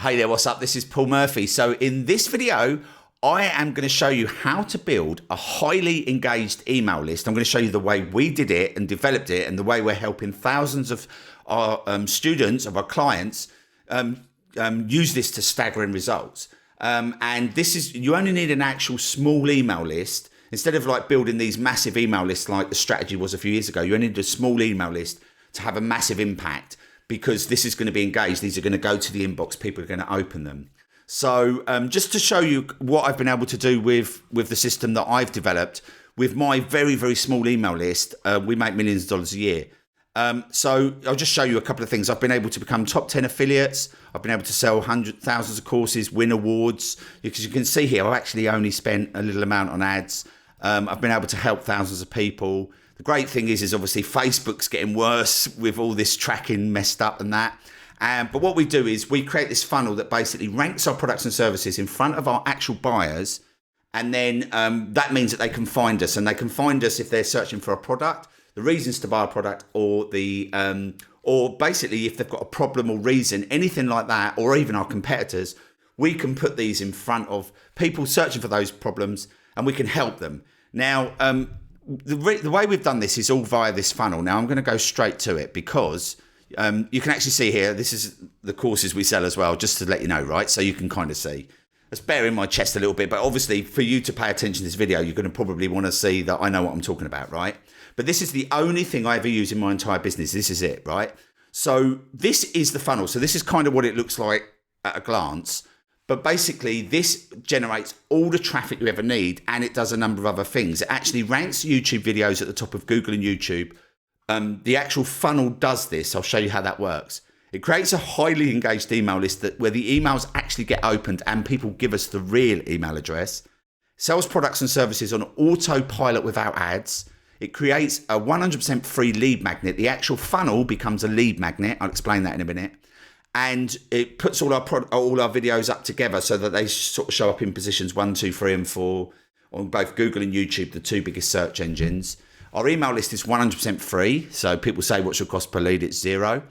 Hey there, what's up? This is Paul Murphy. So in this video, I am going to show you how to build a highly engaged email list. I'm going to show you the way we did it and developed it and the way we're helping thousands of our students, of our clients, use this to staggering results. And this is, you only need an actual small email list. Instead of like building these massive email lists like the strategy was a few years ago, you only need a small email list to have a massive impact, because this is going to be engaged. These are going to go to the inbox. People are going to open them. So just to show you what I've been able to do with the system that I've developed with my very, very small email list, we make millions of dollars a year. So I'll just show you a couple of things. I've been able to become top 10 affiliates. I've been able to sell thousands of courses, win awards. Because you can see here, I've actually only spent a little amount on ads. I've been able to help thousands of people. The great thing is obviously Facebook's getting worse with all this tracking messed up and that. But what we do is we create this funnel that basically ranks our products and services in front of our actual buyers. And then that means that they can find us, and they can find us if they're searching for a product, the reasons to buy a product, or or basically if they've got a problem or reason, anything like that, or even our competitors. We can put these in front of people searching for those problems, and we can help them. Now, the way we've done this is all via this funnel. Now I'm going to go straight to it, because you can actually see here, this is the courses we sell as well, just to let you know, right? So you can kind of see. Let's bear in my chest a little bit, but obviously for you to pay attention to this video, you're going to probably want to see that I know what I'm talking about, right? But this is the only thing I ever use in my entire business. This is it, right? So this is the funnel. So this is kind of what it looks like at a glance. But basically, this generates all the traffic you ever need, and it does a number of other things. It actually ranks YouTube videos at the top of Google and YouTube. The actual funnel does this. I'll show you how that works. It creates a highly engaged email list where the emails actually get opened and people give us the real email address. Sells products and services on autopilot without ads. It creates a 100% free lead magnet. The actual funnel becomes a lead magnet. I'll explain that in a minute. And it puts all our videos up together so that they sort of show up in positions 1, 2, 3, and 4 on both Google and YouTube, the two biggest search engines. Our email list is 100% free. So people say, what's your cost per lead? It's $0.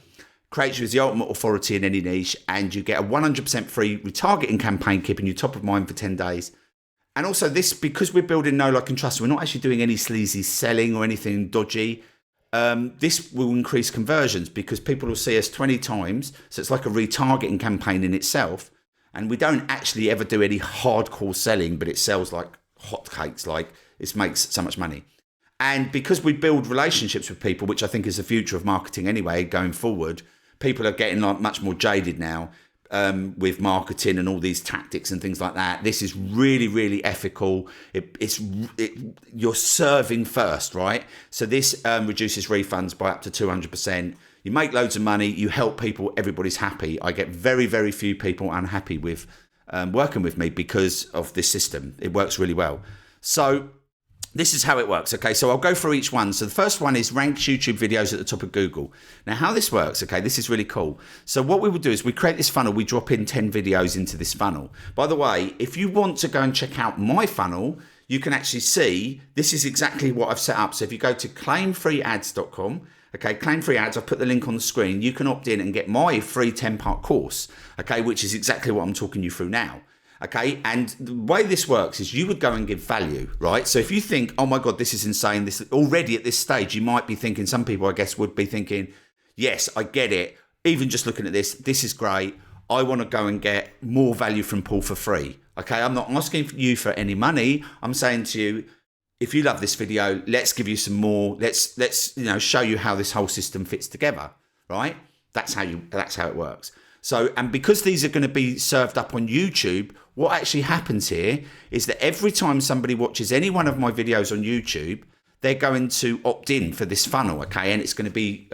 Creates you as the ultimate authority in any niche, and you get a 100% free retargeting campaign keeping you top of mind for 10 days. And also this, because we're building know, like, and trust, we're not actually doing any sleazy selling or anything dodgy. This will increase conversions because people will see us 20 times. So it's like a retargeting campaign in itself. And we don't actually ever do any hardcore selling, but it sells like hotcakes. Like, it makes so much money. And because we build relationships with people, which I think is the future of marketing anyway, going forward, people are getting like much more jaded now with marketing and all these tactics and things like that. This is really, really ethical. You're serving first, right? So this reduces refunds by up to 200%. You make loads of money. You help people. Everybody's happy. I get very, very few people unhappy with working with me because of this system. It works really well. So this is how it works. Okay, so I'll go through each one. So the first one is ranks YouTube videos at the top of Google. Now, how this works, okay, this is really cool. So what we will do is we create this funnel. We drop in 10 videos into this funnel. By the way, if you want to go and check out my funnel, you can actually see this is exactly what I've set up. So if you go to claimfreeads.com, okay, claim free ads, I've put the link on the screen. You can opt in and get my free 10-part course, okay, which is exactly what I'm talking you through now. Okay, and the way this works is you would go and give value, right? So if you think, oh my God, this is insane, this already at this stage, you might be thinking, some people I guess would be thinking, yes, I get it. Even just looking at this is great. I want to go and get more value from Paul for free. Okay, I'm not asking you for any money. I'm saying to you, if you love this video, let's give you some more. Let's show you how this whole system fits together, right? That's how it works. So, and because these are going to be served up on YouTube, what actually happens here is that every time somebody watches any one of my videos on YouTube, they're going to opt in for this funnel, okay? And it's going to be,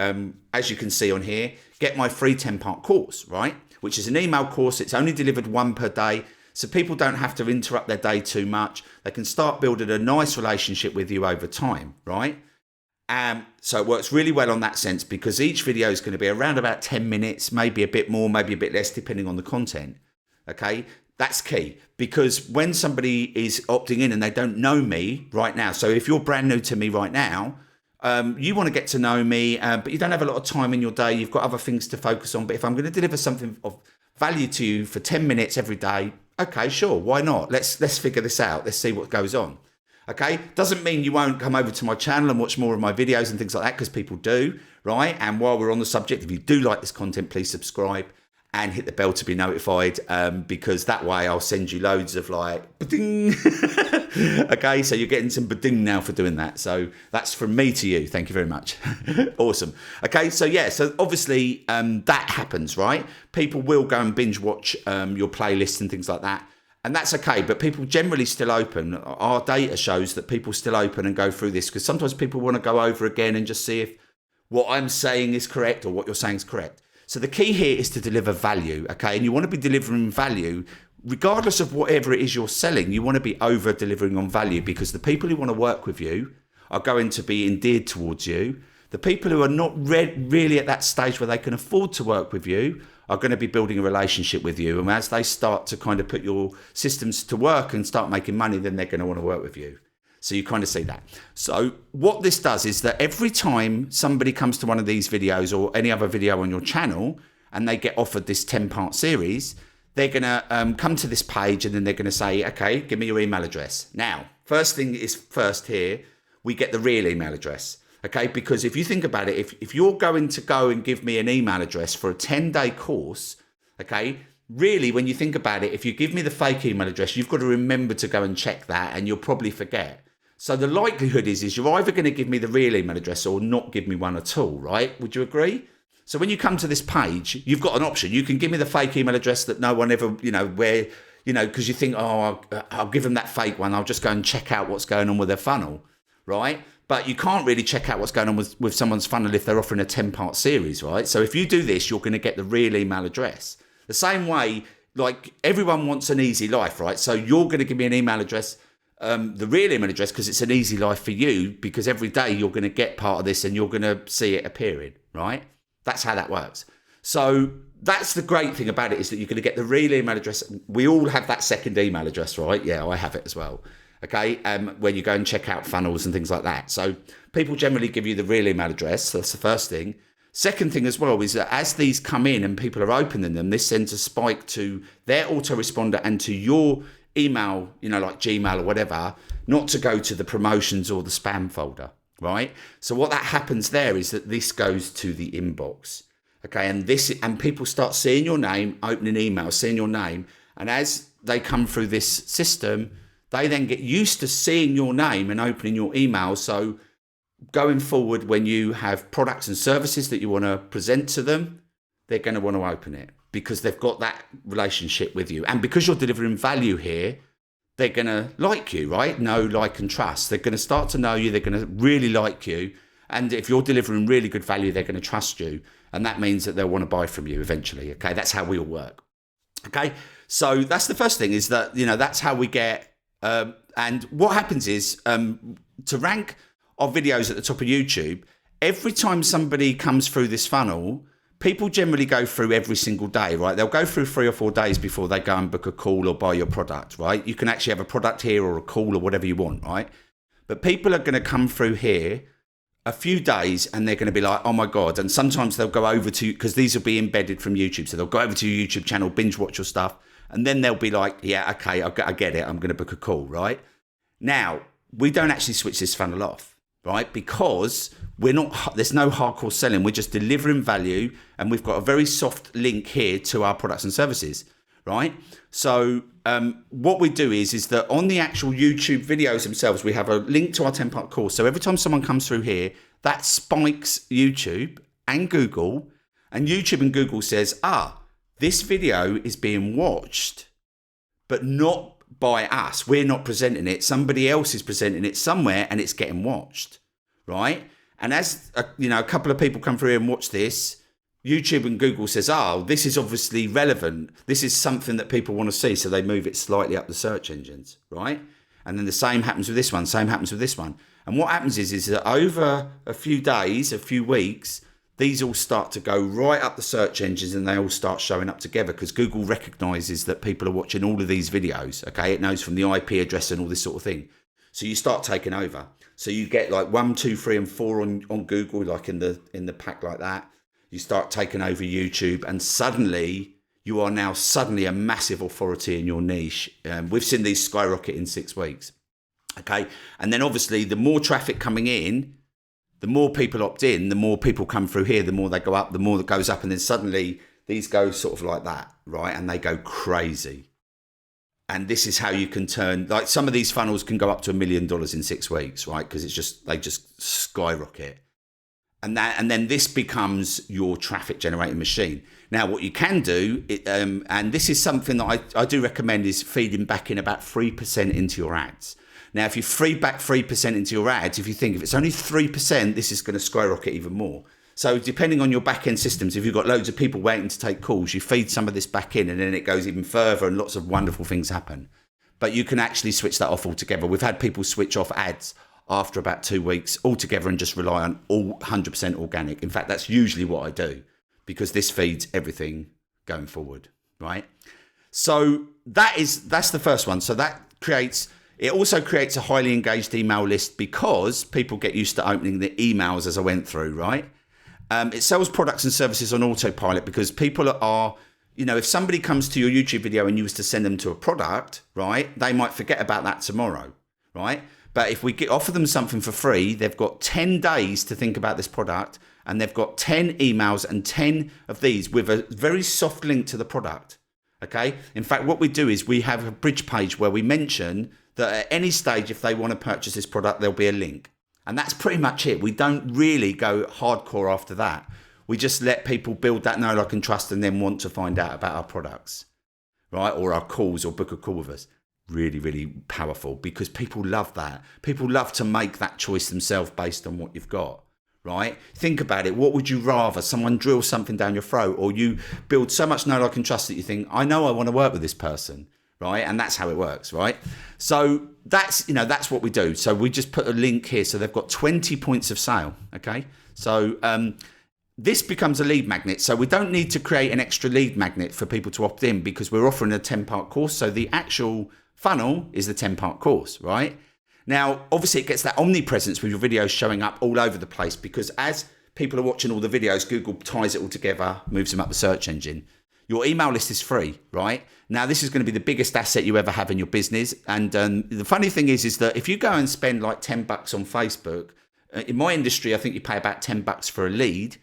as you can see on here, get my free 10-part course, right? Which is an email course. It's only delivered one per day. So people don't have to interrupt their day too much. They can start building a nice relationship with you over time, right? So it works really well on that sense, because each video is going to be around about 10 minutes, maybe a bit more, maybe a bit less, depending on the content. Okay, that's key, because when somebody is opting in and they don't know me right now, so if you're brand new to me right now, you want to get to know me, but you don't have a lot of time in your day. You've got other things to focus on. But if I'm going to deliver something of value to you for 10 minutes every day, okay, sure, why not? Let's figure this out. Let's see what goes on. Okay, doesn't mean you won't come over to my channel and watch more of my videos and things like that, because people do, right? And while we're on the subject, if you do like this content, please subscribe and hit the bell to be notified, because that way I'll send you loads of like, ba-ding. Okay, so you're getting some ba-ding now for doing that. So that's from me to you. Thank you very much. Awesome. Okay, so yeah, so obviously that happens, right? People will go and binge watch your playlist and things like that. And that's okay, but people generally still open. Our data shows that people still open and go through this, because sometimes people want to go over again and just see if what I'm saying is correct or what you're saying is correct. So the key here is to deliver value, okay? And you want to be delivering value regardless of whatever it is you're selling. You want to be over delivering on value, because the people who want to work with you are going to be endeared towards you. The people who are not really at that stage where they can afford to work with you are going to be building a relationship with you. And as they start to kind of put your systems to work and start making money, then they're going to want to work with you. So you kind of see that. So what this does is that every time somebody comes to one of these videos or any other video on your channel and they get offered this 10-part series, they're going to come to this page, and then they're going to say, okay, give me your email address. Now, first thing is first here, we get the real email address. Okay, because if you think about it, if you're going to go and give me an email address for a 10-day course, okay, really, when you think about it, if you give me the fake email address, you've got to remember to go and check that, and you'll probably forget. So the likelihood is you're either going to give me the real email address or not give me one at all, right? Would you agree? So when you come to this page, you've got an option. You can give me the fake email address that no one ever, where, because you think, oh, I'll give them that fake one. I'll just go and check out what's going on with their funnel, right? But you can't really check out what's going on with someone's funnel if they're offering a 10-part series, right? So if you do this, you're going to get the real email address. The same way, like everyone wants an easy life, right? So you're going to give me an email address, the real email address, because it's an easy life for you, because every day you're going to get part of this and you're going to see it appearing, right? That's how that works. So that's the great thing about it, is that you're going to get the real email address. We all have that second email address, right? Yeah, I have it as well. Okay, when you go and check out funnels and things like that. So people generally give you the real email address. So that's the first thing. Second thing as well is that as these come in and people are opening them, this sends a spike to their autoresponder and to your email, like Gmail or whatever, not to go to the promotions or the spam folder, right? So what that happens there is that this goes to the inbox. Okay, and people start seeing your name, opening emails, seeing your name, and as they come through this system, they then get used to seeing your name and opening your email. So going forward, when you have products and services that you want to present to them, they're going to want to open it because they've got that relationship with you. And because you're delivering value here, they're going to like you, right? Know, like, and trust. They're going to start to know you. They're going to really like you. And if you're delivering really good value, they're going to trust you. And that means that they'll want to buy from you eventually. Okay, that's how we all work. Okay, so that's the first thing, is that, that's how we get. And what happens is, to rank our videos at the top of YouTube, every time somebody comes through this funnel, people generally go through every single day, right? They'll go through 3 or 4 days before they go and book a call or buy your product, right? You can actually have a product here or a call or whatever you want, right? But people are going to come through here a few days and they're going to be like, oh my God. And sometimes they'll go over to, because these will be embedded from YouTube. So they'll go over to your YouTube channel, binge watch your stuff. And then they'll be like, yeah, okay, I get it. I'm going to book a call, right? Now, we don't actually switch this funnel off, right? Because there's no hardcore selling. We're just delivering value. And we've got a very soft link here to our products and services, right? So what we do is that on the actual YouTube videos themselves, we have a link to our 10-part course. So every time someone comes through here, that spikes YouTube and Google. And YouTube and Google says, this video is being watched, but not by us. We're not presenting it. Somebody else is presenting it somewhere and it's getting watched, right? And as a couple of people come through here and watch this, YouTube and Google says, this is obviously relevant. This is something that people want to see. So they move it slightly up the search engines, right? And then the same happens with this one, same happens with this one. And what happens is that over a few days, a few weeks, these all start to go right up the search engines and they all start showing up together because Google recognizes that people are watching all of these videos, okay? It knows from the IP address and all this sort of thing. So you start taking over. So you get like 1, 2, 3, and 4 on Google, like in the pack like that. You start taking over YouTube and suddenly you are now suddenly a massive authority in your niche. We've seen these skyrocket in 6 weeks. Okay. And then obviously the more traffic coming in, the more people opt in, the more people come through here, the more they go up, the more that goes up. And then suddenly these go sort of like that, right? And they go crazy. And this is how you can turn, like some of these funnels can go up to $1 million in 6 weeks, right? Because they just skyrocket. And then this becomes your traffic generating machine. Now, what you can do, and this is something that I do recommend, is feeding back in about 3% into your ads. Now, if you feed back 3% into your ads, if you think if it's only 3%, this is going to skyrocket even more. So depending on your back-end systems, if you've got loads of people waiting to take calls, you feed some of this back in and then it goes even further and lots of wonderful things happen. But you can actually switch that off altogether. We've had people switch off ads after about 2 weeks altogether and just rely on all 100% organic. In fact, that's usually what I do because this feeds everything going forward, right? So that's the first one. So it also creates a highly engaged email list because people get used to opening the emails as I went through, right? It sells products and services on autopilot because people are, if somebody comes to your YouTube video and you was to send them to a product, right, they might forget about that tomorrow, right? But if we offer them something for free, they've got 10 days to think about this product and they've got 10 emails and 10 of these with a very soft link to the product, okay? In fact, what we do is we have a bridge page where we mention that at any stage, if they want to purchase this product, there'll be a link. And that's pretty much it. We don't really go hardcore after that. We just let people build that know, like, and trust and then want to find out about our products, right? Or our calls or book a call with us. Really, really powerful because people love that. People love to make that choice themselves based on what you've got, right? Think about it. What would you rather? Someone drill something down your throat or you build so much know, like, and trust that you think, I know I want to work with this person. Right. And that's how it works. Right. So that's what we do. So we just put a link here. So they've got 20 points of sale. OK, so this becomes a lead magnet. So we don't need to create an extra lead magnet for people to opt in because we're offering a 10-part course. So the actual funnel is the 10-part course. Right now, obviously, it gets that omnipresence with your videos showing up all over the place because as people are watching all the videos, Google ties it all together, moves them up the search engine. Your email list is free, right? Now, this is going to be the biggest asset you ever have in your business. And the funny thing is that if you go and spend like $10 on Facebook, in my industry, I think you pay about $10 for a lead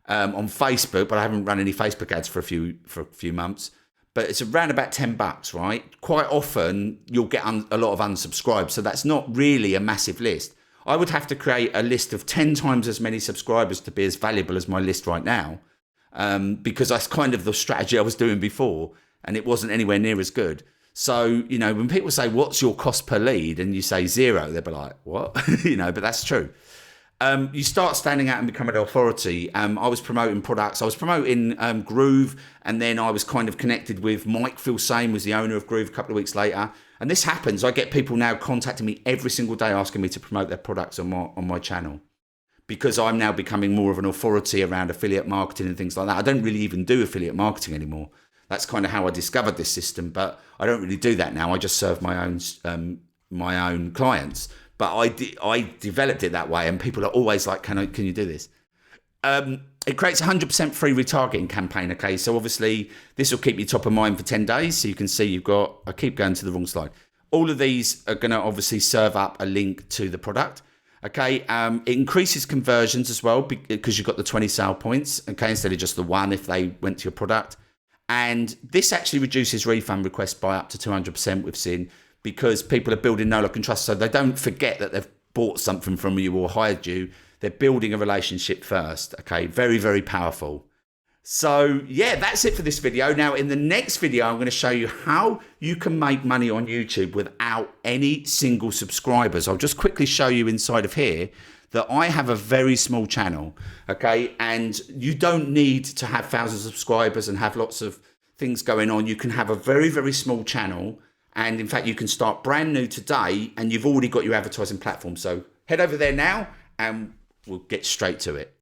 on Facebook, but I haven't run any Facebook ads for a few months. But it's around about $10, right? Quite often, you'll get a lot of unsubscribed. So that's not really a massive list. I would have to create a list of 10 times as many subscribers to be as valuable as my list right now. Because that's kind of the strategy I was doing before and it wasn't anywhere near as good. So, when people say, what's your cost per lead? And you say 0, they'll be like, what? But that's true. You start standing out and becoming an authority. I was promoting products. I was promoting Groove and then I was kind of connected with Mike Filsane, was the owner of Groove a couple of weeks later. And this happens. I get people now contacting me every single day asking me to promote their products on my channel. Because I'm now becoming more of an authority around affiliate marketing and things like that. I don't really even do affiliate marketing anymore. That's kind of how I discovered this system, but I don't really do that now. I just serve my own clients. But I developed it that way, and people are always like, "Can you do this?" It creates a 100% free retargeting campaign. Okay, so obviously this will keep you top of mind for 10 days. So you can see I keep going to the wrong slide. All of these are going to obviously serve up a link to the product. Okay, it increases conversions as well because you've got the 20 sale points, okay, instead of just the one if they went to your product. And this actually reduces refund requests by up to 200%, we've seen, because people are building know, like, and trust. So they don't forget that they've bought something from you or hired you. They're building a relationship first. Okay, very, very powerful. So yeah, that's it for this video. Now in the next video, I'm going to show you how you can make money on YouTube without any single subscribers. I'll just quickly show you inside of here that I have a very small channel, okay? And you don't need to have thousands of subscribers and have lots of things going on. You can have a very, very small channel. And in fact, you can start brand new today and you've already got your advertising platform. So head over there now and we'll get straight to it.